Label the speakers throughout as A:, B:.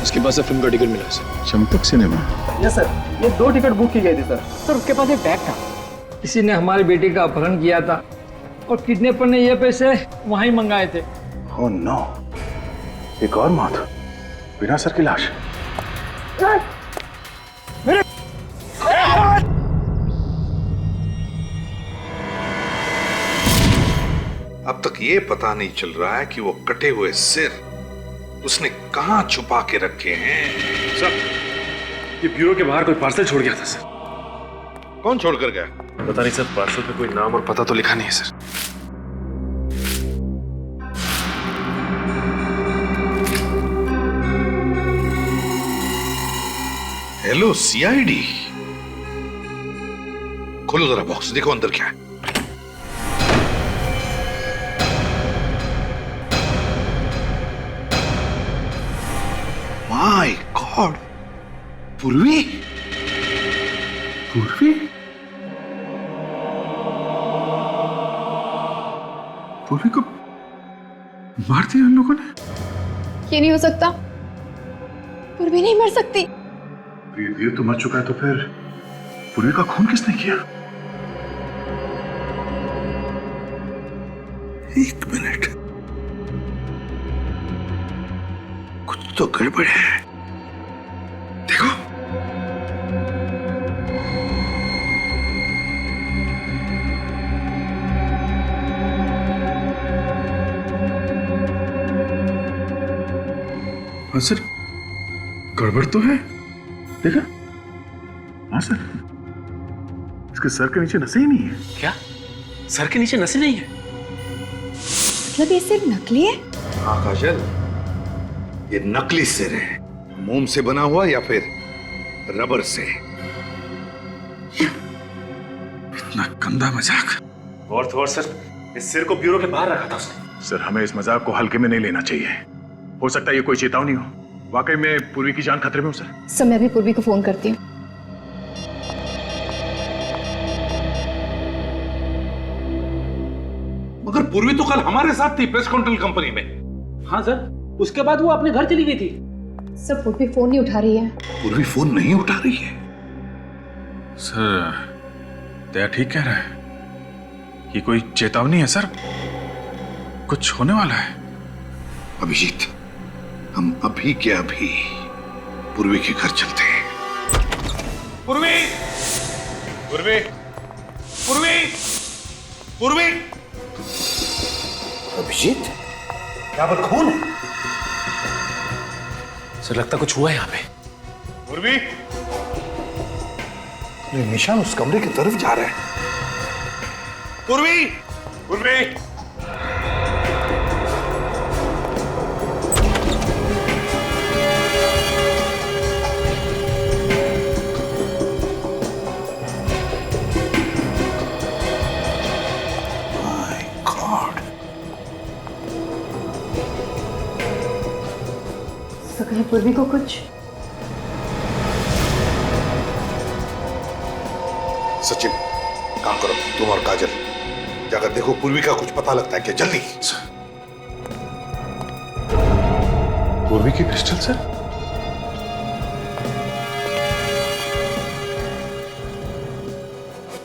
A: उसके पास से फिल्म का टिकट मिला sir.
B: Champak cinema?
C: Yes sir, ये 2 टिकट बुक की गई थी सर।
D: सर उसके पास एक बैग था, किसी ने हमारी बेटी का अपहरण किया था और किडनैपर ने ये पैसे वहीं मंगाए थे।
B: ओह नो, एक और मौत बिना सर की लाश।
E: अब तक ये पता नहीं चल रहा है कि वो कटे हुए सिर उसने कहां छुपा के रखे हैं।
B: सर, ये ब्यूरो के बाहर कोई पार्सल छोड़ गया था सर।
E: कौन छोड़कर गया?
B: पता नहीं सर, पार्सल पे कोई नाम और पता तो लिखा नहीं है सर।
E: हेलो सीआईडी, खोलो जरा बॉक्स, देखो अंदर क्या है। माय गॉड, पूर्वी।
B: पूर्वी? पूर्वी को मार दिया उन लोगों ने?
F: ये नहीं हो सकता, पूर्वी नहीं मर सकती।
B: वीर तो मर चुका है, तो फिर पूर्वी का खून किसने किया?
E: एक मिनट, कुछ तो गड़बड़ है। देखो,
B: हाँ सर, गड़बड़ तो है। देखा? हाँ सर, इसके सर के नीचे नसें ही नहीं है।
G: क्या? सर के नीचे नसें नहीं है?
F: मतलब ये सिर्फ नकली है?
E: हाँ काजल, ये नकली सिर है। मोम से बना हुआ या फिर रबर से।
B: इतना गंदा मजाक। और तो और सर, इस सिर को ब्यूरो के बाहर रखा था उसने। सर, हमें इस मजाक को हल्के में नहीं लेना चाहिए। हो सकता है ये कोई चेतावनी हो। वाकई में पूर्वी की जान खतरे में हो सर।
F: सर, मैं भी पूर्वी को फोन करती हूँ।
E: मगर पूर्वी तो कल हमारे साथ थी प्रेस कंट्रोल कंपनी में।
G: हाँ सर, उसके बाद वो अपने घर चली गई थी।
F: सर, पूर्वी फोन नहीं उठा रही है।
E: पूर्वी फोन नहीं उठा रही है?
B: सर, दया ठीक कह रहा है। ये कोई चेतावनी है सर, कुछ होने वाला है।
E: अभिजीत, हम अभी के अभी पूर्वी के घर चलते हैं। पूर्वी, पूर्वी, पूर्वी, पूर्वी। अभिजीत, यहाँ पर खून है।
G: सर, लगता कुछ हुआ है यहाँ पे।
B: पूर्वी,
E: ये निशान उस कमरे की तरफ जा रहा है। पूर्वी, पूर्वी।
F: तो कहीं पूर्वी को कुछ?
E: सचिन, काम करो, तुम और काजल जाकर देखो पूर्वी का कुछ पता लगता है क्या। जल्दी।
B: पूर्वी की पिस्टल सर?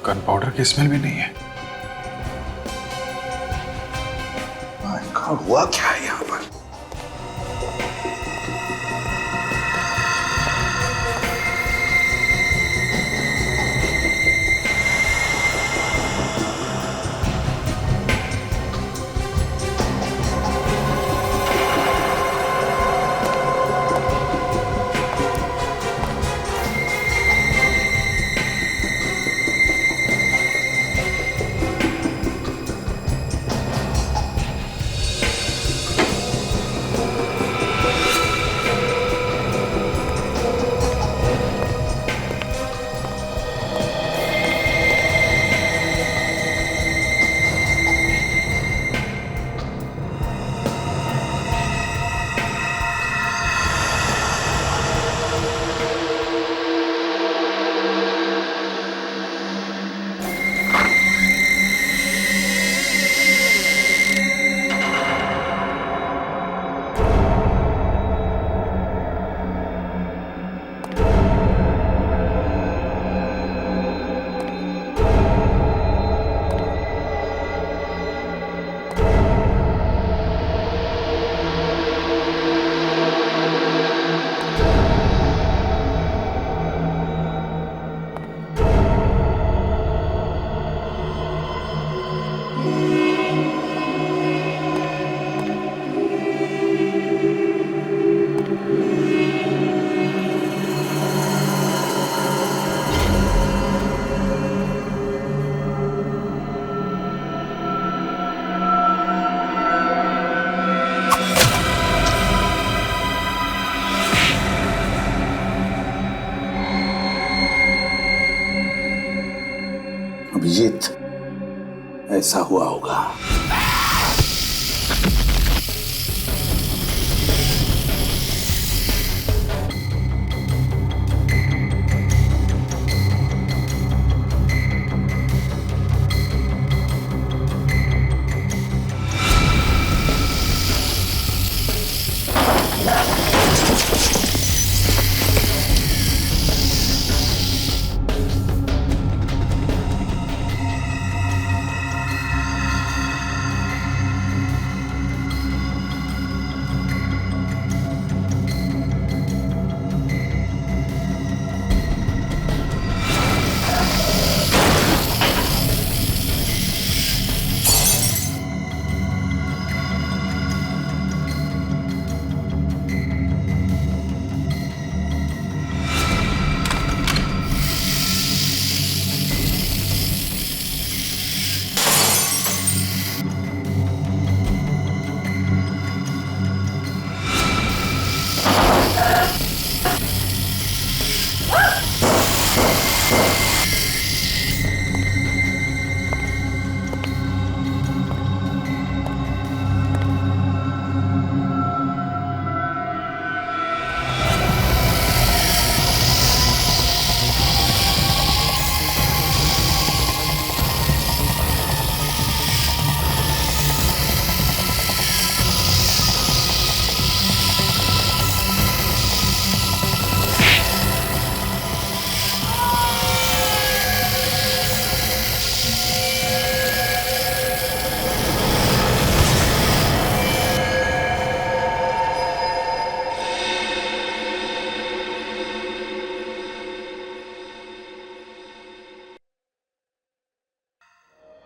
B: गन पाउडर की स्मेल भी नहीं है।
E: हुआ क्या है यहाँ पर?
H: ऐसा हुआ होगा।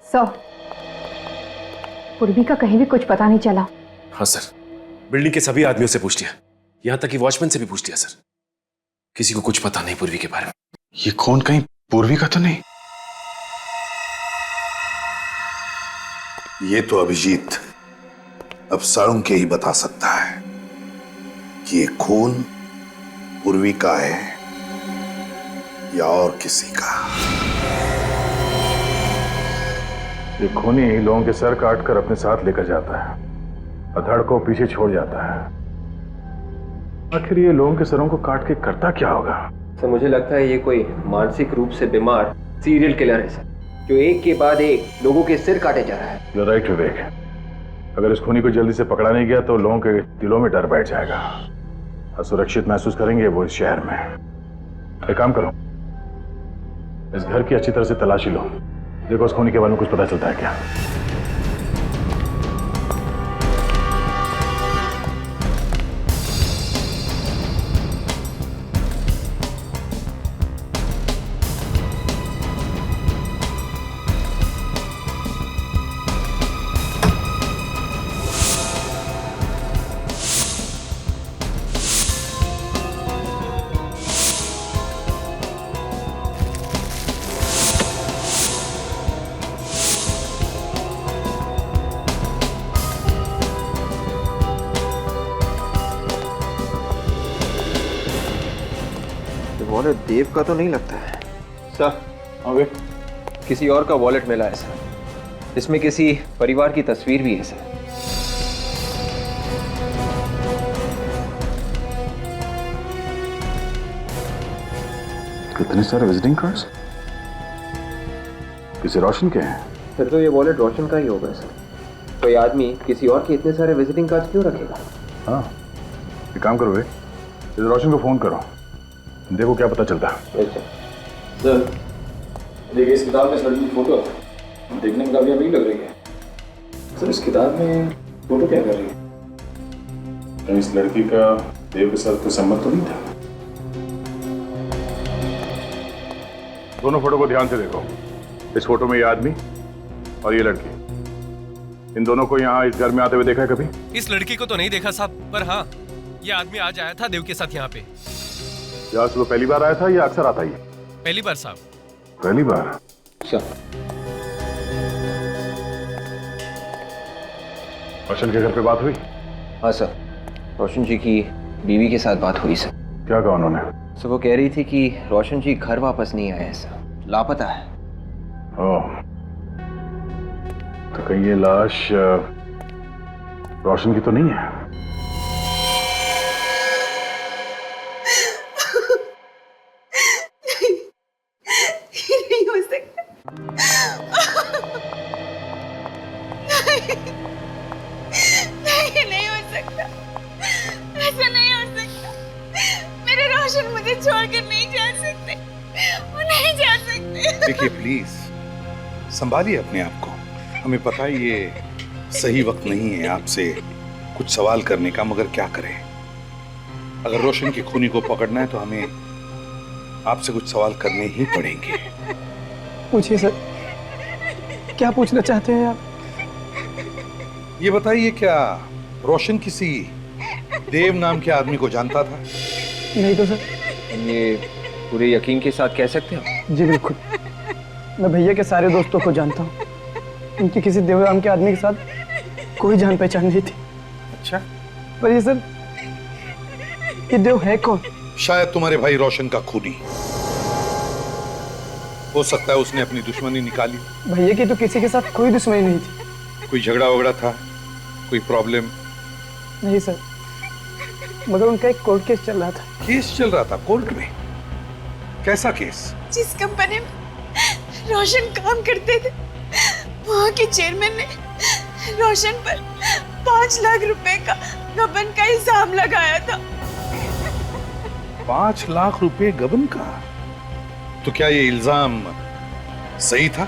I: सर, पूर्वी का कहीं भी कुछ पता नहीं चला।
G: हाँ सर, बिल्डिंग के सभी आदमियों से पूछ लिया, यहां तक कि वॉचमैन से भी पूछ लिया सर। किसी को कुछ पता नहीं पूर्वी के बारे में।
B: ये कौन, कहीं पूर्वी का तो नहीं?
H: ये तो अभिजीत अब साळुंके के ही बता सकता है कि ये खून पूर्वी का है या और किसी का।
B: ये खूनी लोगों के सर काट कर अपने साथ लेकर जाता है, अधड़ को पीछे छोड़ जाता है। आखिर ये लोगों के सरों को काट के करता क्या होगा?
C: सर मुझे लगता है ये कोई मानसिक रूप से बीमार सीरियल किलर है सर, जो एक के बाद एक लोगों के सिर काटे जा रहा है।
B: You're right, विवेक। अगर इस खूनी को जल्दी से पकड़ा नहीं गया तो लोगों के दिलों में डर बैठ जाएगा, असुरक्षित महसूस करेंगे वो इस शहर में। एक काम करो, इस घर की अच्छी तरह से तलाशी लो, देखो उस खूनी के बारे में कुछ पता चलता है क्या।
C: वॉलेट देव का तो नहीं लगता है सर।
B: ओके,
C: किसी और का वॉलेट मिला है सर, इसमें किसी परिवार की तस्वीर भी है सर।
B: कितने सारे विजिटिंग कार्ड्स? किसी रोशन के हैं?
C: फिर तो ये वॉलेट रोशन का ही होगा सर। कोई आदमी किसी और के इतने सारे विजिटिंग कार्ड्स क्यों रखेगा?
B: हाँ, एक काम करो, इस रोशन को फोन करो, देखो क्या पता चलता है।
A: सर देखिए, इस किताब में इस लड़की की फोटो है, देखने में काफी अमीर लग रही है। सर इस किताब में फोटो क्या कर रही है? तो इस लड़की का देव के साथ कोई संबंध तो नहीं था?
B: दोनों फोटो को ध्यान से देखो। इस फोटो में ये आदमी और ये लड़की, इन दोनों को यहाँ इस घर में आते हुए देखा है कभी?
J: इस लड़की को तो नहीं देखा साहब, पर हाँ ये आदमी आज आया था देव के साथ यहाँ पे।
B: क्या सुबह पहली बार आया था या अक्सर आता ही?
J: पहली बार साहब।
B: पहली बार?
C: अच्छा।
B: रोशन के घर पे बात हुई?
C: हाँ सर, रोशन जी की बीवी के साथ बात हुई सर।
B: क्या कहा उन्होंने?
C: सर वो कह रही थी कि रोशन जी घर वापस नहीं आए हैं सर, लापता है।
B: ओह, तो कहीं ये लाश रोशन की तो नहीं है?
F: नहीं हो सकता। नहीं हो सकता, ऐसा नहीं हो सकता। मेरे रोशन मुझे छोड़कर नहीं जा सकते, वो नहीं जा सकते।
E: देखिए प्लीज संभालिए अपने आप को। हमें पता है ये सही वक्त नहीं है आपसे कुछ सवाल करने का, मगर क्या करें। अगर रोशन की खूनी को पकड़ना है तो हमें आपसे कुछ सवाल करने ही पड़ेंगे।
I: पूछिए सर, क्या पूछना चाहते हैं आप?
E: ये बताइए, क्या रोशन किसी देव नाम के आदमी को जानता था?
I: नहीं तो सर।
C: ये पूरे यकीन के साथ कह सकते हो?
I: जी बिल्कुल, मैं भैया के सारे दोस्तों को जानता हूँ। उनकी किसी देव नाम के आदमी के साथ कोई जान पहचान नहीं थी।
E: अच्छा,
I: पर ये सर, ये देव है कौन?
E: शायद तुम्हारे भाई रोशन का खूनी हो सकता है। उसने अपनी दुश्मनी निकाली।
I: भैया की तो किसी के साथ कोई दुश्मनी नहीं थी।
E: कोई झगड़ा वगड़ा था, कोई प्रॉब्लम?
I: नहीं सर, मगर उनका एक कोर्ट केस चल रहा था।
E: केस चल रहा था कोर्ट में? कैसा केस?
F: जिस कंपनी में रोशन काम करते थे, वहाँ के चेयरमैन ने रोशन पर 5 लाख रुपए का गबन का इल्जाम लगाया था।
E: 5 लाख रुपए गबन का? तो क्या ये इल्जाम सही था?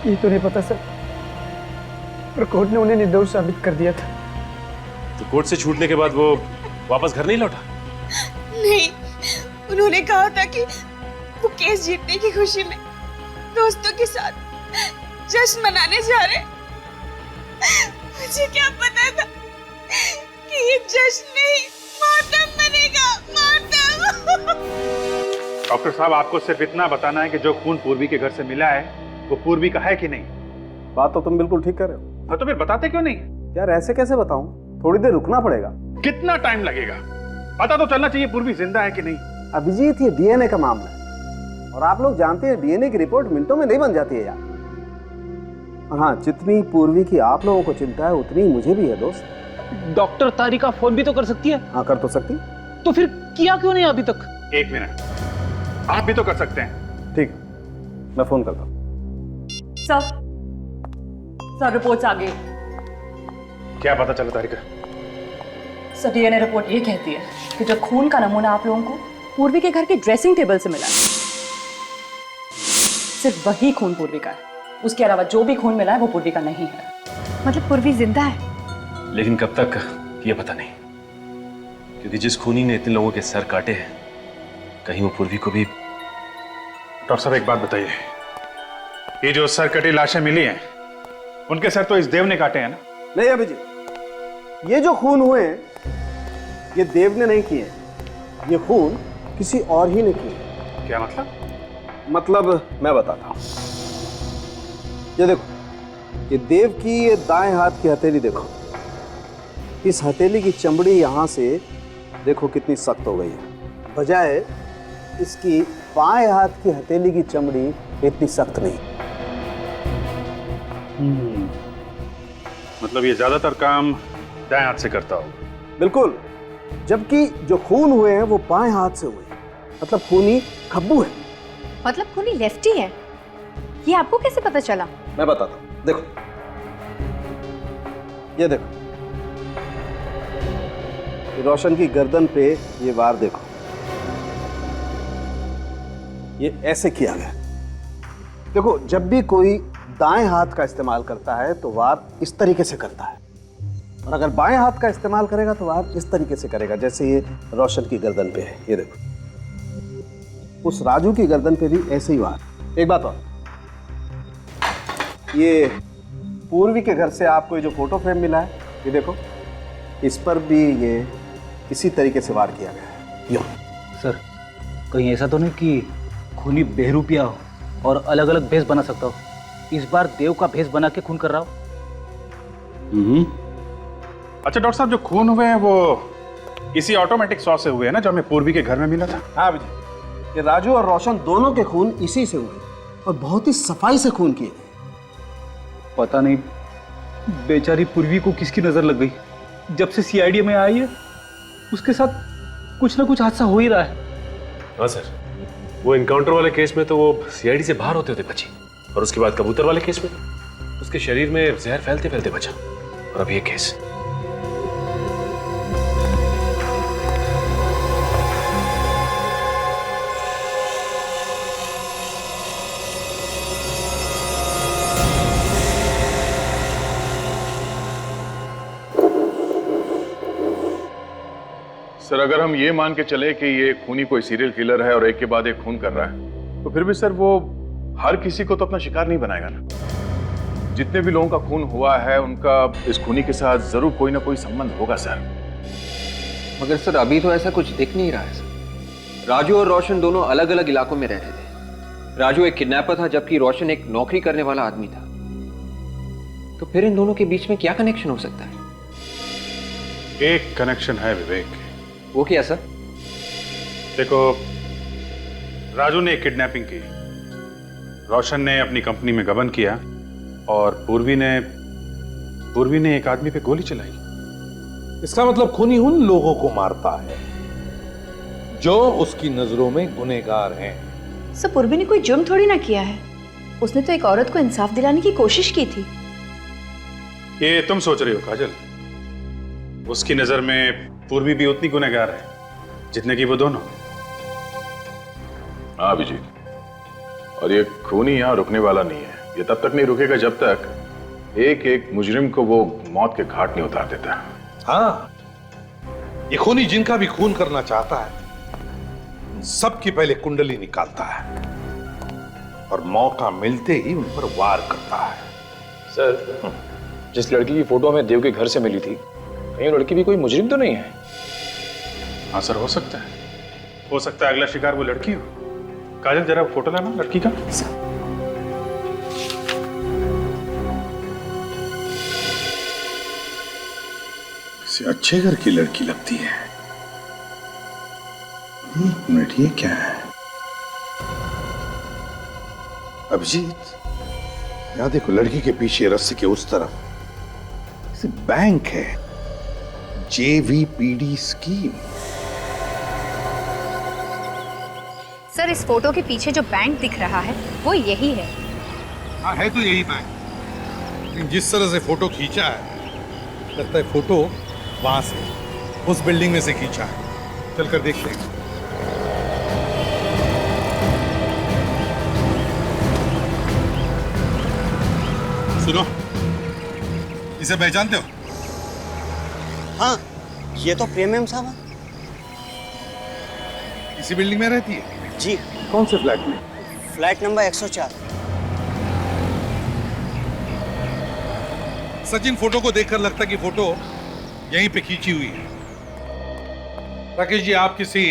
I: ये तो नहीं पता सर, पर कोर्ट ने उन्हें निर्दोष साबित कर दिया था।
G: तो कोर्ट से छूटने के बाद वो वापस घर नहीं लौटा?
F: नहीं, उन्होंने कहा था कि वो केस जीतने की खुशी में दोस्तों के साथ जश्न मनाने जा रहे। मुझे क्या पता था कि ये जश्न नहीं, मातम बनेगा, मातम।
B: डॉक्टर साहब, आपको सिर्फ इतना बताना है कि जो खून पूर्वी के घर से मिला है वो पूर्वी का है कि नहीं?
K: बात तो तुम बिल्कुल ठीक कर रहे हो।
B: हाँ, तो फिर बताते क्यों नहीं?
K: यार ऐसे कैसे बताऊं? थोड़ी देर रुकना पड़ेगा।
B: कितना टाइम लगेगा? पता तो चलना चाहिए पूर्वी जिंदा है कि नहीं।
K: अभिजीत, ये डीएनए का मामला है, और आप लोग जानते हैं डीएनए की रिपोर्ट मिनटों में नहीं बन जाती है यार। और हाँ, जितनी पूर्वी की आप लोगों को चिंता है उतनी मुझे भी है दोस्त।
L: डॉक्टर तारिका फोन भी तो कर सकती है।
K: हाँ, कर तो सकती।
L: तो फिर किया क्यों नहीं अभी तक?
B: 1 मिनट, आप भी तो कर सकते हैं।
K: ठीक, मैं फोन करता हूँ।
M: सर रिपोर्ट्स आ गई।
B: क्या पता चला तारिका?
M: सर डीएनए रिपोर्ट ये कहती है कि जो खून का नमूना आप लोगों को पूर्वी के घर के ड्रेसिंग टेबल से मिला है, सिर्फ वही खून पूर्वी का है। उसके अलावा जो भी खून मिला है वो पूर्वी का नहीं है।
F: मतलब पूर्वी जिंदा है?
G: लेकिन कब तक ये पता नहीं, क्योंकि जिस खूनी ने इतने लोगों के सर काटे हैं, कहीं वो पूर्वी को भी।
B: डॉक्टर साहब, एक बात बताइए, ये जो सर कटी लाशें मिली हैं, उनके सर तो इस देव ने काटे हैं ना?
K: नहीं अभिजीत, ये जो खून हुए हैं ये देव ने नहीं किए, ये खून किसी और ही ने किए।
B: क्या मतलब?
K: मतलब मैं बताता हूं। ये देखो, ये देव की ये दाएं हाथ की हथेली देखो। इस हथेली की चमड़ी यहां से देखो कितनी सख्त हो गई है, बजाय इसकी बाएं हाथ की हथेली की चमड़ी इतनी सख्त नहीं।
B: मतलब ये ज्यादातर काम दाएं हाथ से करता होगा।
K: बिल्कुल, जबकि जो खून हुए हैं वो बाएं हाथ से हुए हैं। मतलब खूनी खब्बू है।
F: मतलब खूनी लेफ्टी है? ये आपको कैसे पता चला?
K: मैं बताता हूं, देखो, ये देखो, ये रोशन की गर्दन पे ये वार देखो, ये ऐसे किया गया। देखो, जब भी कोई दाएं हाथ का इस्तेमाल करता है तो वार इस तरीके से करता है, और अगर बाएं हाथ का इस्तेमाल करेगा तो वार इस तरीके से करेगा, जैसे ये रोशन की गर्दन पे है। ये देखो, उस राजू की गर्दन पे भी ऐसे ही वार। एक बात और, ये पूर्वी के घर से आपको ये जो फोटो फ्रेम मिला है, ये देखो, इस पर भी ये इसी तरीके से वार किया गया है। यो
L: सर, कहीं ऐसा तो नहीं कि खूनी बेहरूपिया हो और अलग अलग भेष बना सकता हो? इस बार देव का भेष बना के खून कर रहा हो।
B: अच्छा डॉक्टर साहब, जो खून हुए हैं वो इसी ऑटोमेटिक सॉस से हुए हैं ना, जो हमें पूर्वी के घर में मिला था?
K: हाँ विजय, ये राजू और रोशन दोनों के खून इसी से हुए और बहुत ही सफाई से खून किए गए।
L: पता नहीं बेचारी पूर्वी को किसकी नजर लग गई? जब से सीआईडी में आई है उसके साथ कुछ ना कुछ हादसा हो ही रहा है।
G: हाँ सर, वो इनकाउंटर वाले केस में तो वो सीआईडी से बाहर होते होते बची, और उसके बाद कबूतर वाले केस में उसके शरीर में जहर फैलते फैलते बचा, और अब ये केस।
B: सर अगर हम ये मान के चले कि ये खूनी कोई सीरियल किलर है और एक के बाद एक खून कर रहा है, तो फिर भी सर वो हर किसी को तो अपना शिकार नहीं बनाएगा ना। जितने भी लोगों का खून हुआ है उनका इस खूनी के साथ जरूर कोई ना कोई संबंध होगा सर।
C: मगर सर अभी तो ऐसा कुछ दिख नहीं रहा है सर। राजू और रोशन दोनों अलग अलग इलाकों में रहते थे। राजू एक किडनैपर था जबकि रोशन एक नौकरी करने वाला आदमी था। तो फिर इन दोनों के बीच में क्या कनेक्शन हो सकता है?
E: एक कनेक्शन है विवेक।
C: वो क्या सर?
E: देखो, राजू ने किडनैपिंग की, रोशन ने अपनी कंपनी में गबन किया, और पूर्वी ने एक आदमी पे गोली चलाई। इसका मतलब खूनी उन लोगों को मारता है जो उसकी नजरों में गुनहगार हैं।
F: सर पूर्वी ने कोई जुर्म थोड़ी ना किया है। उसने तो एक औरत को इंसाफ दिलाने की कोशिश की थी।
E: ये तुम सोच रही हो काजल। उसकी नजर में पूर्वी भी उतनी गुनहगार है जितने की वो दोनों।
B: हाँ अभिजीत, और ये खूनी यहाँ रुकने वाला नहीं है। ये तब तक नहीं रुकेगा जब तक एक एक मुजरिम को वो मौत के घाट नहीं उतार देता।
E: हाँ, ये खूनी जिनका भी खून करना चाहता है सबकी पहले कुंडली निकालता है और मौका मिलते ही उन पर वार करता है।
A: सर, जिस लड़की की फोटो हमें देव के घर से मिली थी, कहीं लड़की भी कोई मुजरिम तो नहीं है?
E: हाँ सर, हो सकता है अगला शिकार वो लड़की हो। काजल जरा फोटो लाना लड़की का।
H: किसी अच्छे घर की लड़की लगती है। मिनट, ये क्या है? अभिजीत, यहां देखो, लड़की के पीछे रस्सी के उस तरफ बैंक है, JVPD स्कीम।
N: सर, इस फोटो के पीछे जो बैंक दिख रहा है वो यही है।
E: हाँ, है तो यही बैंक, लेकिन जिस तरह से फोटो खींचा है लगता है फोटो वहां से, उस बिल्डिंग में से खींचा है। चलकर देखते हैं। सुनो, इसे पहचानते हो?
O: हाँ, ये तो प्रेम साहब है।
E: इसी बिल्डिंग में रहती है?
O: जी।
E: कौन से फ्लैट में?
O: Flat number 104।
E: सचिन, फोटो को देखकर लगता है कि फोटो यहीं पे खींची हुई है। राकेश जी, आप किसी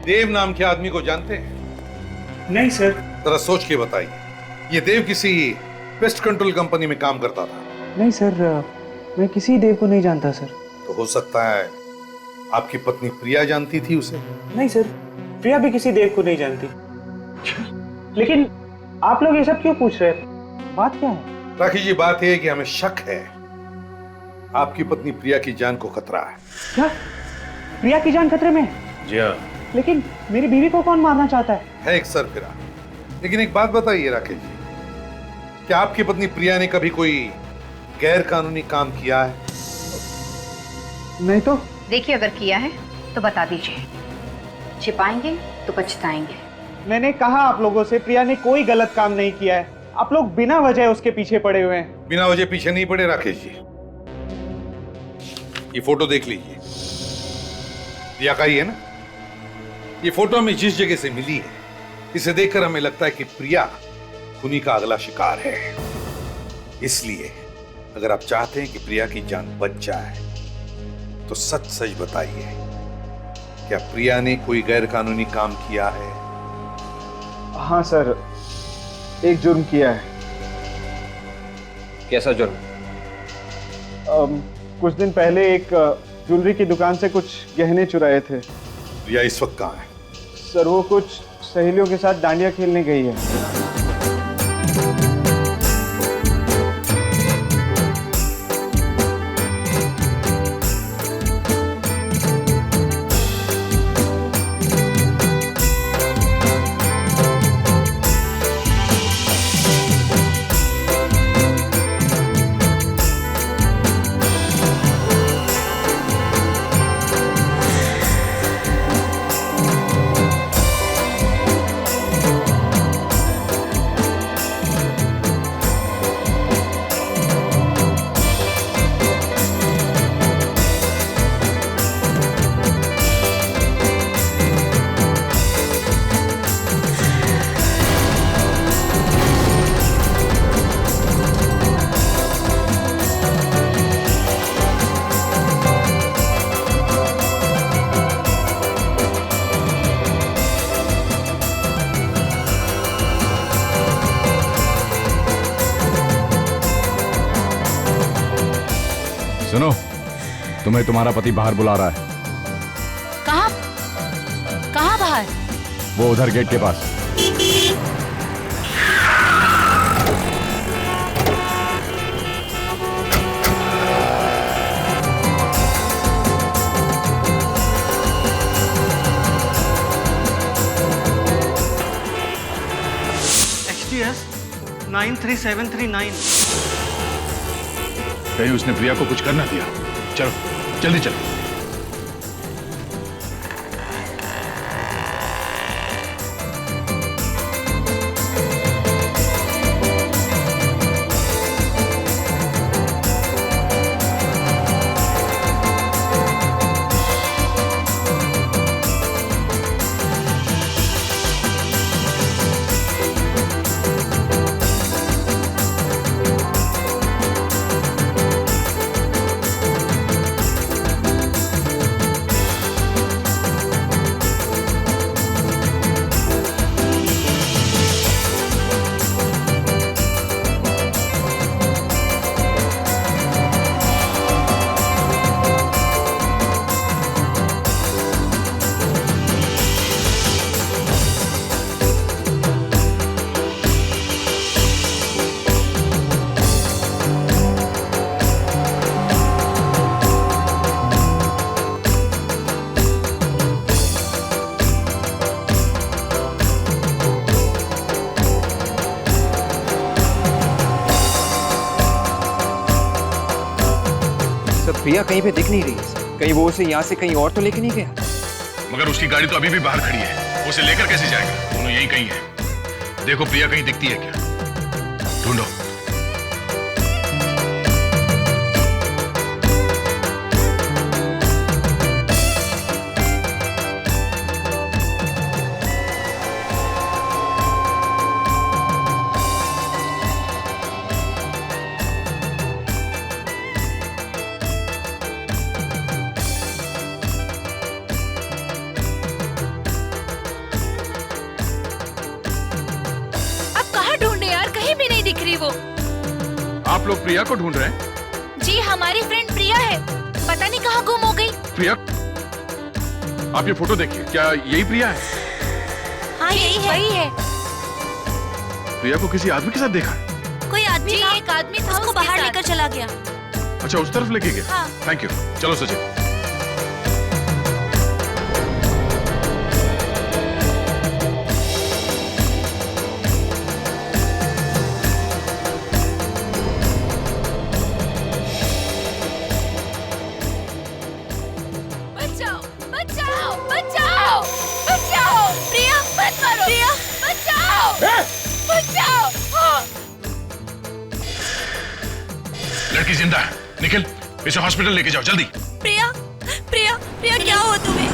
E: देव नाम के आदमी को जानते हैं?
L: नहीं सर।
E: जरा सोच के बताइए। ये देव किसी पेस्ट कंट्रोल कंपनी में काम करता था।
I: नहीं सर, मैं किसी देव को नहीं जानता सर।
E: तो हो सकता है आपकी पत्नी प्रिया जानती थी उसे?
I: नहीं सर, प्रिया भी किसी देव को नहीं जानती। लेकिन आप लोग ये सब क्यों पूछ रहे हैं? बात क्या है?
E: राकेश जी, बात यह है कि हमें शक है आपकी पत्नी प्रिया की जान को खतरा है।
I: क्या? प्रिया की जान खतरे में?
G: जी हाँ।
I: लेकिन मेरी बीवी को कौन मारना चाहता है?
E: एक सरफिरा। लेकिन एक बात बताइए राकेश जी, क्या आपकी पत्नी प्रिया ने कभी कोई गैर कानूनी काम किया है?
I: नहीं तो।
N: देखिए, अगर किया है तो बता दीजिए, छिपाएंगे तो पछताएंगे।
I: मैंने कहा आप लोगों से, प्रिया ने कोई गलत काम नहीं किया है। आप लोग बिना वजह उसके पीछे पड़े हुए हैं।
E: बिना वजह पीछे नहीं पड़े राकेश जी। ये फोटो देख लीजिए, प्रिया का ही है ना? ये फोटो हमें जिस जगह से मिली है, इसे देखकर हमें लगता है कि प्रिया खूनी का अगला शिकार है। इसलिए अगर आप चाहते हैं कि प्रिया की जान बच जाए तो सच सच बताइए, क्या प्रिया ने कोई गैर कानूनी काम किया है?
I: हाँ सर, एक जुर्म किया है।
C: कैसा जुर्म?
I: कुछ दिन पहले एक ज्वेलरी की दुकान से कुछ गहने चुराए थे।
E: प्रिया इस वक्त कहाँ है?
I: सर, वो कुछ सहेलियों के साथ डांडिया खेलने गई है।
B: तुम्हें तुम्हारा पति बाहर बुला रहा है।
P: कहाँ कहाँ बाहर?
B: वो उधर गेट के पास।
O: XTS 93739।
B: कहीं उसने प्रिया को कुछ करना दिया। चलो जल्दी चलो।
C: प्रिया कहीं पे दिख नहीं रही है। कहीं वो उसे यहाँ से कहीं और तो लेके नहीं गया?
B: मगर उसकी गाड़ी तो अभी भी बाहर खड़ी है, उसे लेकर कैसे जाएगा? दोनों यहीं कहीं है। देखो प्रिया कहीं दिखती है क्या, ढूंढो। आप लोग प्रिया को ढूंढ रहे हैं?
P: जी हमारी फ्रेंड प्रिया है, पता नहीं कहाँ गुम हो गई।
B: प्रिया, आप ये फोटो देखिए, क्या यही प्रिया है?
P: हाँ यही है। वही है।
B: प्रिया को किसी आदमी के साथ देखा है?
P: कोई आदमी था, एक आदमी था, उसको बाहर लेकर चला गया।
B: अच्छा उस तरफ लेके गया?
P: हाँ।
B: Thank you. चलो सचिन। लड़की जिंदा है, निखिल इसे हॉस्पिटल लेके जाओ जल्दी।
P: प्रिया, प्रिया, प्रिया क्या हुआ तुम्हें?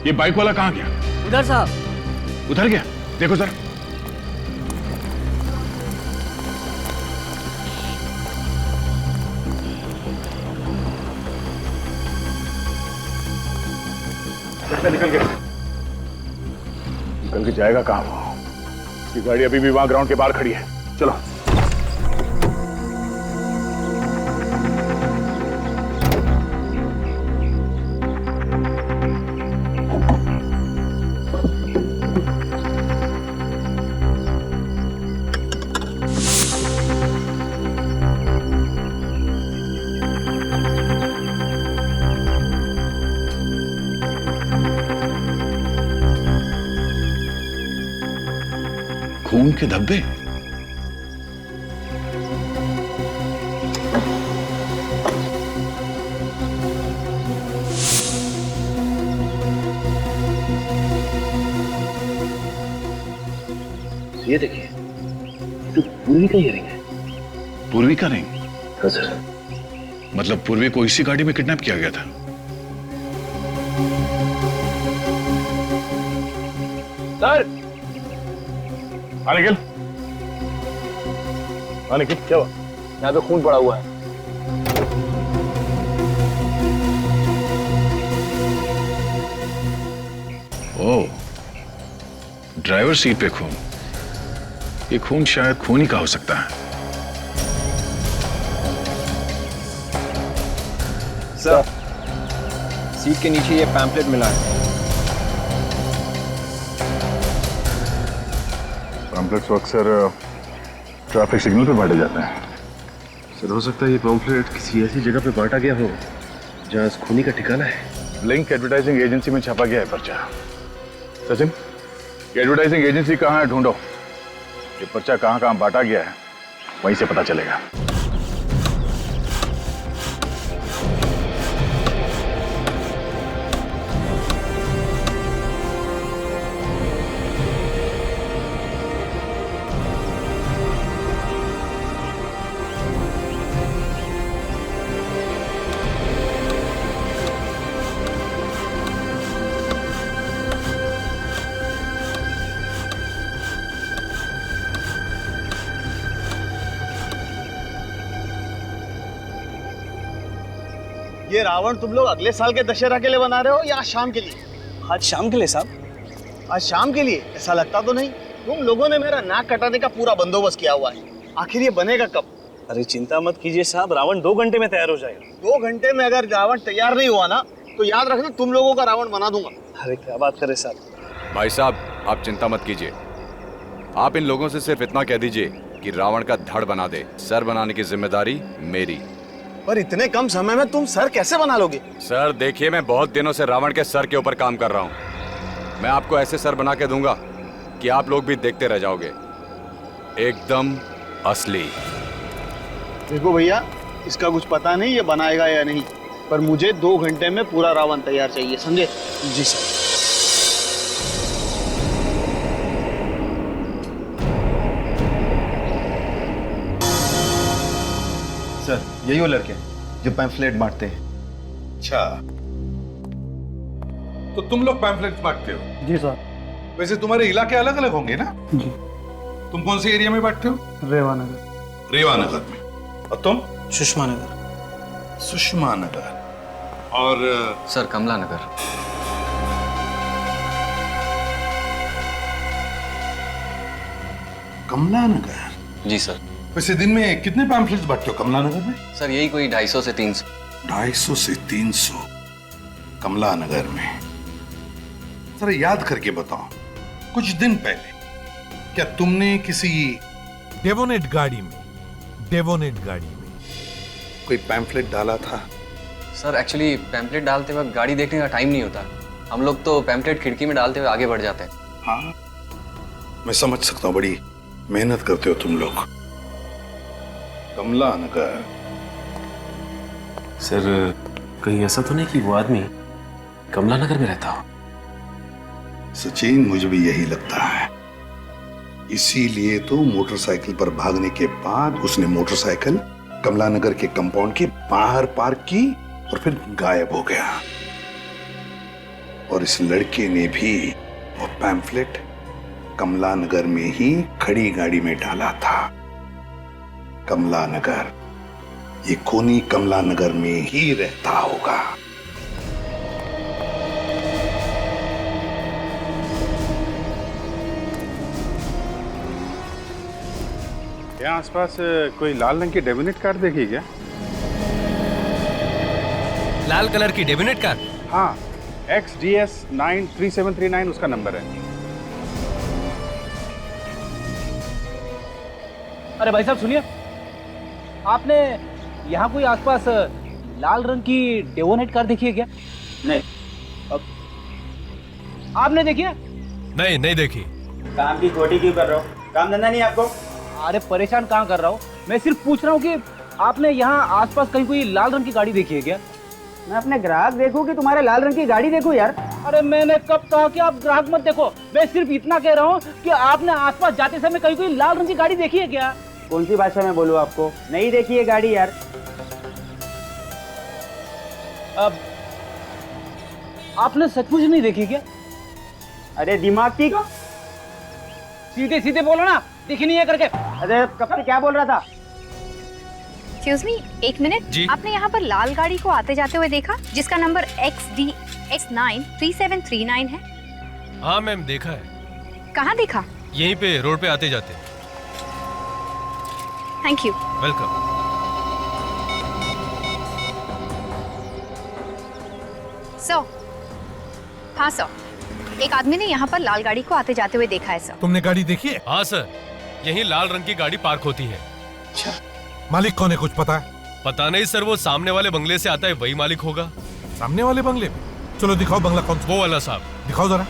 B: ये बाइक वाला कहाँ गया?
L: उधर साहब।
B: उधर गया? देखो जरा। निकल गया। निकल के जाएगा कहाँ वो? उसकी गाड़ी अभी भी वहां ग्राउंड के बाहर खड़ी है। चलो। खून के धब्बे।
G: ये देखिए, तो पूर्वी का इयरिंग है।
B: पूर्वी का रिंग?
G: हाँ सर।
B: मतलब पूर्वी को इसी गाड़ी में किडनैप किया गया था?
G: सर।
B: निखिल, निखिल क्या हुआ?
L: यहाँ पे खून पड़ा हुआ है।
B: ओह, ड्राइवर सीट पे खून। ये खून शायद खून ही का हो सकता है।
C: सर, सीट के नीचे ये पैम्पलेट मिला है।
B: पैम्पलेट्स अक्सर ट्रैफिक सिग्नल पे बांटे जाते हैं।
G: सर, हो सकता है ये पैम्पलेट किसी ऐसी जगह पे बांटा गया हो जहां इस खूनी का ठिकाना है।
B: लिंक एडवर्टाइजिंग एजेंसी में छापा गया है पर्चा। सचिन, ये एडवर्टाइजिंग एजेंसी कहाँ है, ढूंढो। ये पर्चा कहाँ कहाँ बांटा गया है, वहीं से पता चलेगा।
K: ये रावण तुम लोग अगले साल के दशहरा के लिए बना रहे हो या आज शाम के लिए?
O: आज शाम के लिए साहब।
K: आज शाम के लिए? ऐसा लगता तो नहीं। तुम लोगों ने मेरा नाक कटाने का पूरा बंदोबस्त किया हुआ है। आखिर ये बनेगा कब?
O: अरे चिंता मत कीजिए साहब, रावण 2 घंटे में तैयार हो जाएगा।
K: 2 घंटे में अगर रावण तैयार नहीं हुआ ना तो याद रखना तुम लोगों का रावण बना दूंगा।
O: अरे क्या बात करे साहब।
Q: भाई साहब, आप चिंता मत कीजिए। आप इन लोगों से सिर्फ इतना कह दीजिए कि रावण का धड़ बना दे। सर बनाने की जिम्मेदारी मेरी।
K: पर इतने कम समय में तुम सर कैसे बना लोगे?
Q: सर देखिए, मैं बहुत दिनों से रावण के सर के ऊपर काम कर रहा हूँ। मैं आपको ऐसे सर बना के दूंगा कि आप लोग भी देखते रह जाओगे, एकदम असली।
K: देखो भैया, इसका कुछ पता नहीं ये बनाएगा या नहीं, पर मुझे 2 घंटे में पूरा रावण तैयार चाहिए, समझे?
O: जी सर।
E: सर, यही वो लड़के जो पैम्फलेट बांटते हैं। अच्छा, तो तुम लोग पैम्फलेट बांटते हो?
I: जी सर।
E: वैसे तुम्हारे इलाके अलग अलग होंगे ना?
I: जी।
E: तुम कौन से एरिया में बांटते हो?
I: रेवानगर।
E: रेवानगर में। और तुम?
O: सुषमा नगर।
E: सुषमा नगर। और
C: सर, कमला नगर।
E: कमला नगर?
C: जी सर।
E: वैसे दिन में कितने पैम्फलेट्स बांटते हो कमला नगर में?
C: सर, यही कोई 250 से 300।
E: 250 से 300 कमला नगर में। जरा याद करके बताओ, कुछ दिन पहले क्या तुमने किसी
R: डेवोनेट गाड़ी में
E: कोई पैम्फलेट डाला था?
C: सर, एक्चुअली पैम्पलेट डालते वक्त गाड़ी देखने का टाइम नहीं होता। हम लोग तो पैम्पलेट खिड़की में डालते हुए आगे बढ़ जाते हैं।
E: हाँ, मैं समझ सकता हूँ, बड़ी मेहनत करते हो तुम लोग। कमला नगर।
G: सर, कहीं ऐसा तो नहीं कि वो आदमी कमला नगर में रहता हो?
H: सचिन, मुझे भी यही लगता है। इसीलिए तो मोटरसाइकिल पर भागने के बाद उसने मोटरसाइकिल कमला नगर के कंपाउंड के बाहर पार्क की और फिर गायब हो गया। और इस लड़के ने भी वो पैम्फलेट कमला नगर में ही खड़ी गाड़ी में डाला था। कमला नगर, ये खूनी कमला नगर में ही रहता होगा।
E: यहाँ आसपास कोई लाल रंग की डेबिनेट कार देखी क्या?
J: लाल कलर की डेबिनेट कार?
E: हाँ, XDS 93739 उसका नंबर है।
L: अरे भाई साहब सुनिए, आपने यहाँ कोई आसपास लाल रंग की डेवोनेट कार देखी है क्या?
O: नहीं।
L: आपने देखी है?
J: नहीं देखी।
O: काम की खोटी क्यों कर रहे हो? काम धंधा नहीं आपको?
L: अरे परेशान कहाँ कर रहा हूँ, मैं सिर्फ पूछ रहा हूँ कि आपने यहाँ आसपास कहीं कोई लाल रंग की गाड़ी देखी है क्या?
O: मैं अपने ग्राहक देखूं कि तुम्हारे लाल रंग की गाड़ी देखूं यार?
L: अरे मैंने कब कहा कि आप ग्राहक मत देखो। मैं सिर्फ इतना कह रहा हूँ कि आपने आसपास जाते समय कहीं कोई लाल रंग की गाड़ी देखी है क्या?
O: कौन सी भाषा में बोलूं आपको? नहीं देखी है गाड़ी यार।
L: अब आपने सचमुच नहीं देखी क्या?
O: अरे दिमाग ठीक,
L: सीधे सीधे बोलो ना, दिखी नहीं है करके।
O: अरे कब से क्या बोल रहा था?
N: एक्सक्यूज मी, एक मिनट। आपने यहाँ पर लाल गाड़ी को आते जाते हुए देखा जिसका नंबर XDX93739 है?
J: हाँ मैम, देखा है।
N: कहाँ देखा?
J: यहीं पे रोड पे आते जाते।
N: Thank you.
J: वेलकम।
N: सर, हाँ सर, एक आदमी ने यहाँ पर लाल गाड़ी को आते जाते हुए देखा है सर।
R: तुमने गाड़ी देखी है?
J: हाँ सर, यहीं लाल रंग की गाड़ी पार्क होती है।
R: अच्छा, मालिक कौन है कुछ पता है?
J: पता नहीं सर, वो सामने वाले बंगले से आता है, वही मालिक होगा।
R: सामने वाले बंगले में? चलो दिखाओ बंगला कौन सा।
J: वो वाला साहब।
R: दिखाओ जरा।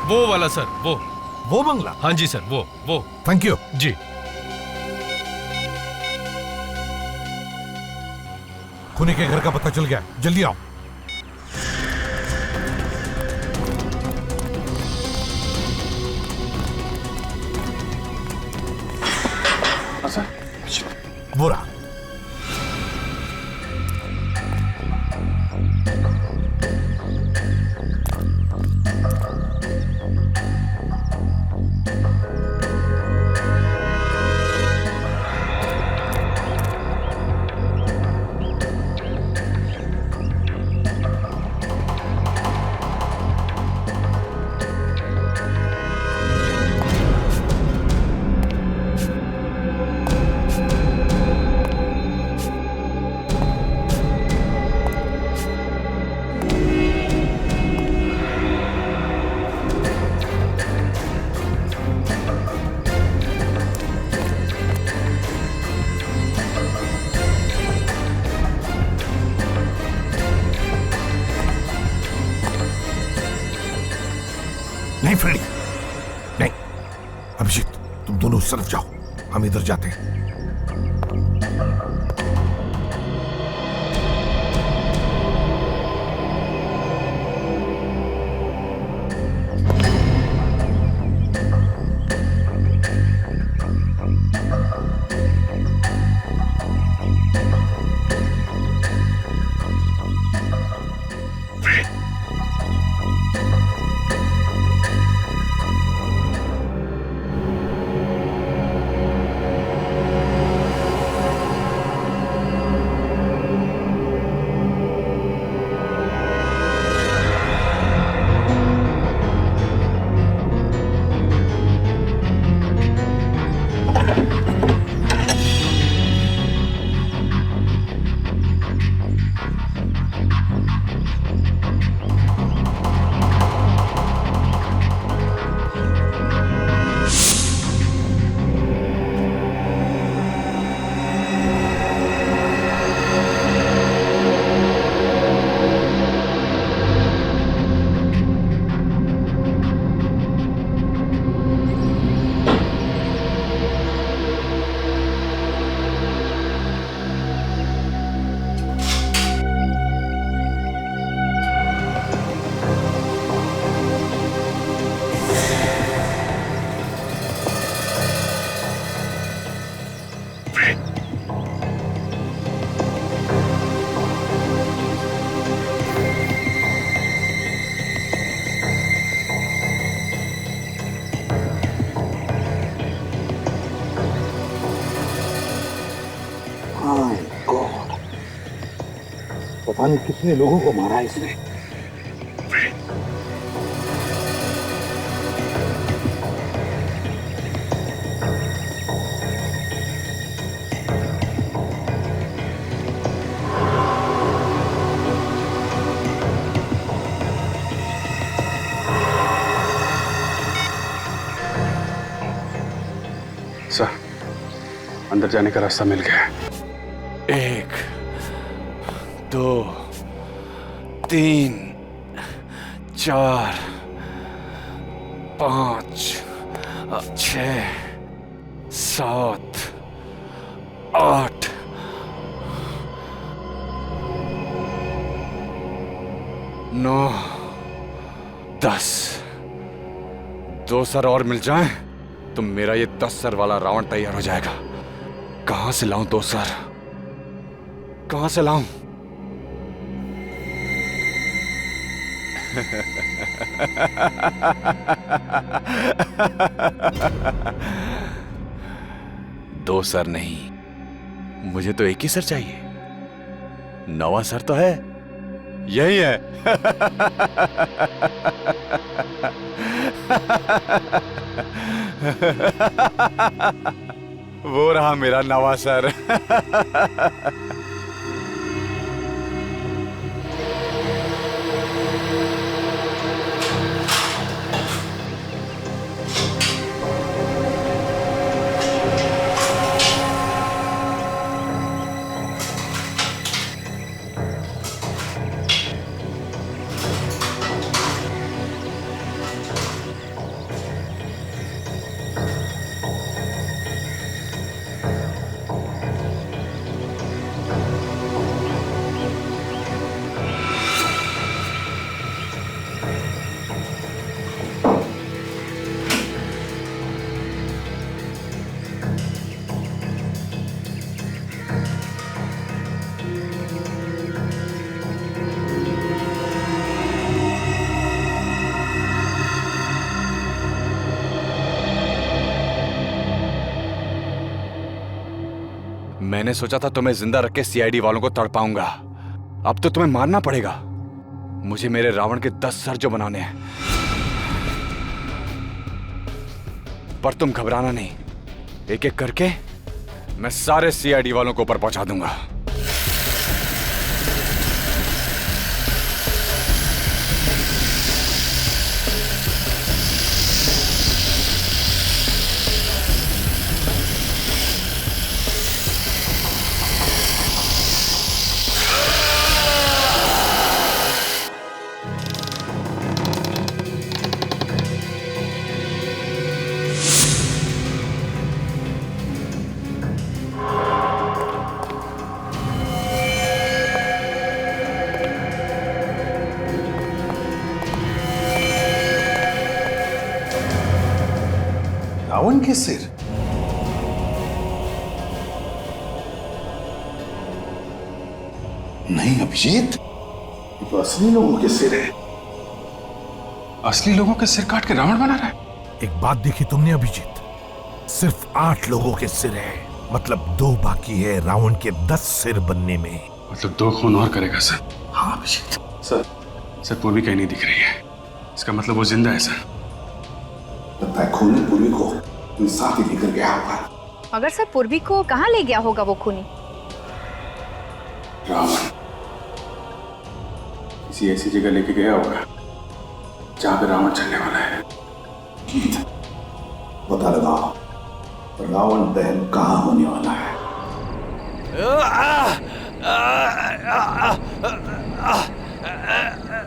J: वो वाला सर,
R: वो बंगला?
J: हाँ जी सर, वो।
R: थैंक यू
J: जी।
R: खूनी के घर का पता चल गया, जल्दी आओ। वो रहा। नहीं फ्रेडी, नहीं। अभिजीत, तुम दोनों उस तरफ जाओ, हम इधर जाते हैं।
H: पता नहीं कितने लोगों को मारा है इसने।
E: सर, अंदर जाने का रास्ता मिल गया है।
Q: 1 2 3 4 5 6 7 8 9, 10। 2 सर और मिल जाएं तो मेरा ये 10 सर वाला रावण तैयार हो जाएगा। कहां से लाऊं 2 सर? कहां से लाऊं? दो सर नहीं, मुझे तो एक ही सर चाहिए। 9वां सर तो है, यही है। वो रहा मेरा 9वां सर। मैंने सोचा था तुम्हें जिंदा रख के सीआईडी वालों को तड़पाऊंगा। अब तो तुम्हें मारना पड़ेगा। मुझे मेरे रावण के 10 सर जो बनाने हैं। पर तुम घबराना नहीं, एक एक करके मैं सारे सीआईडी वालों को ऊपर पहुंचा दूंगा।
H: रावण के सिर? नहीं अभिजीत, ये तो असली लोगों के सिर है।
B: असली लोगों के सिर काट के रावण बना रहा है?
R: एक बात देखी तुमने अभिजीत, सिर्फ 8 लोगों के सिर है, मतलब 2 बाकी है रावण के 10 सिर बनने में।
B: मतलब 2 खून और करेगा सर? हाँ अभिजीत। सर पूर्वी कहीं नहीं दिख रही है, इसका मतलब वो जिंदा है सर।
H: लगता है खूनी पूर्वी को साथ ही लेकर गया होगा।
N: मगर सर पूर्वी को कहाँ ले गया होगा वो खूनी?
B: रावण किसी ऐसी जगह लेके गया होगा जहां पे रावण चलने वाला है।
H: पता लगाओ रावण दहन कहाँ होने वाला है।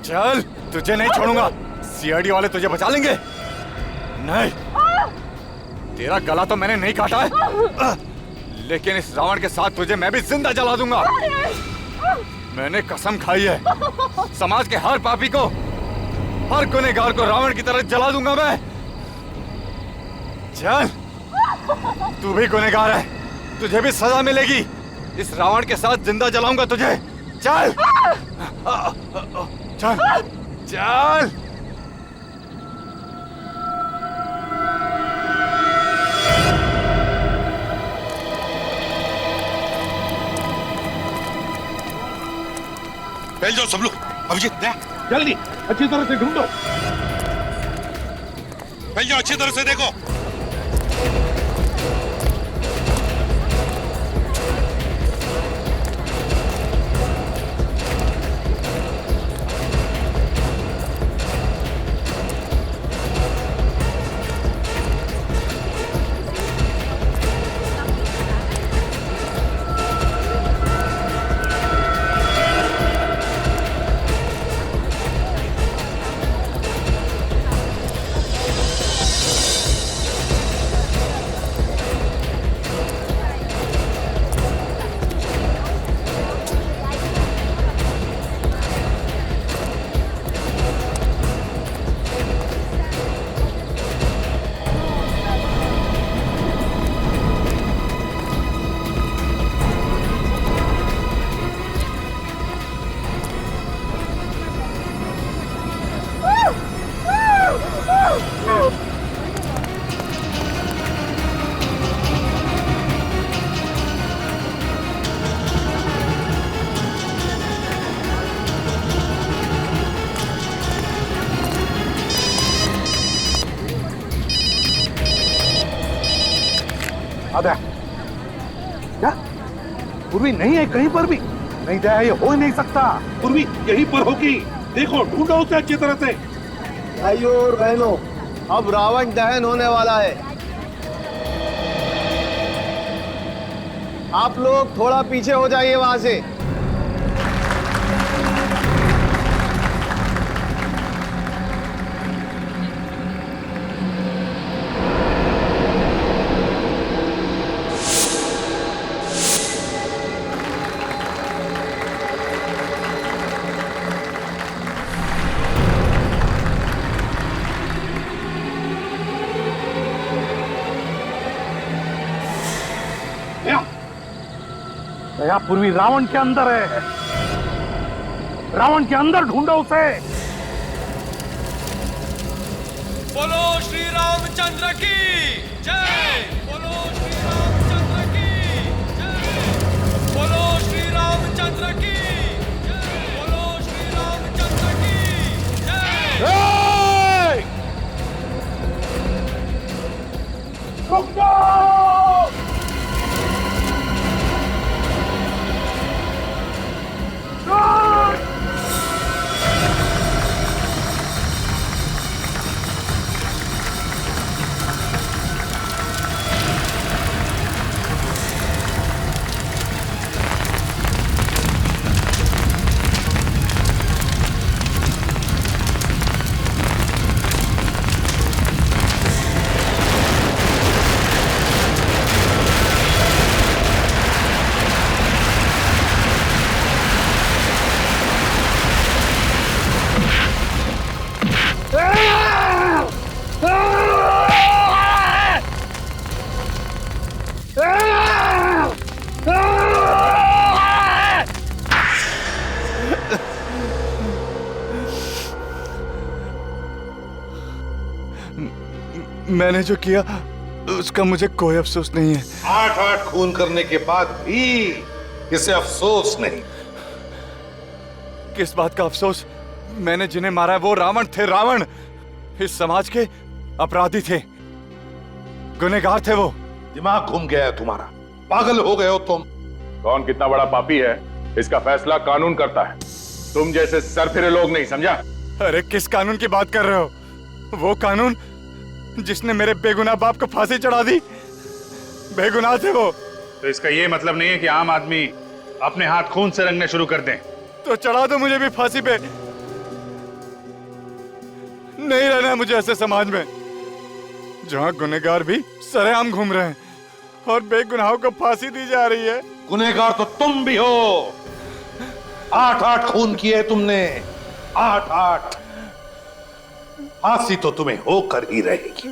Q: चल, तुझे नहीं छोड़ूंगा। सीआईडी वाले तुझे बचा लेंगे। नहीं, तेरा गला तो मैंने नहीं काटा है, लेकिन इस रावण के साथ तुझे मैं भी जिंदा जला दूंगा। मैंने कसम खाई है, समाज के हर पापी को, हर गुनहगार को रावण की तरह जला दूंगा मैं। चल, तू भी गुनहगार है, तुझे भी सजा मिलेगी। इस रावण के साथ जिंदा जलाऊंगा तुझे। चल चल चल।
R: फैल जाओ सब लोग। अभिजीत
E: जल्दी अच्छी तरह से ढूंढो।
R: फैल जाओ, अच्छी तरह से देखो।
E: आधा क्या पूर्वी नहीं है कहीं पर भी? नहीं दया, ये हो ही नहीं सकता। पूर्वी यहीं पर होगी, देखो ढूंढो उसे अच्छी तरह से।
S: भाइयों और बहनों, अब रावण दहन होने वाला है। आप लोग थोड़ा पीछे हो जाइए वहां से।
E: दया, पूर्वी रावण के अंदर है, रावण के अंदर ढूंढो उसे।
J: बोलो श्री रामचंद्र की जय। बोलो श्री रामचंद्र की जय। बोलो श्री रामचंद्र की जय। बोलो श्री रामचंद्र की जय।
E: रुक जाओ!
Q: मैंने जो किया उसका मुझे कोई अफसोस नहीं है।
E: 8-8 खून करने के बाद भी इसे अफसोस नहीं।
Q: किस बात का अफसोस? मैंने जिन्हें मारा है वो रावण थे, रावण। इस समाज के अपराधी थे, गुनहगार थे वो।
E: दिमाग घूम गया है तुम्हारा, पागल हो गए हो तुम।
B: कौन कितना बड़ा पापी है इसका फैसला कानून करता है, तुम जैसे सरफिरे लोग नहीं, समझा?
Q: अरे किस कानून की बात कर रहे हो? वो कानून जिसने मेरे बेगुनाह बाप को फांसी चढ़ा दी, बेगुनाह थे वो।
B: तो इसका ये मतलब नहीं है कि आम आदमी अपने हाथ खून से रंगने शुरू कर दें।
Q: तो चढ़ा दो मुझे भी फांसी पे। नहीं रहना है मुझे ऐसे समाज में जहां गुनहगार भी सरेआम घूम रहे हैं और बेगुनाहों को फांसी दी जा रही है।
E: गुनहगार तो तुम भी हो। 8-8 खून किए तुमने, 8-8। फांसी तो तुम्हें होकर ही रहेगी।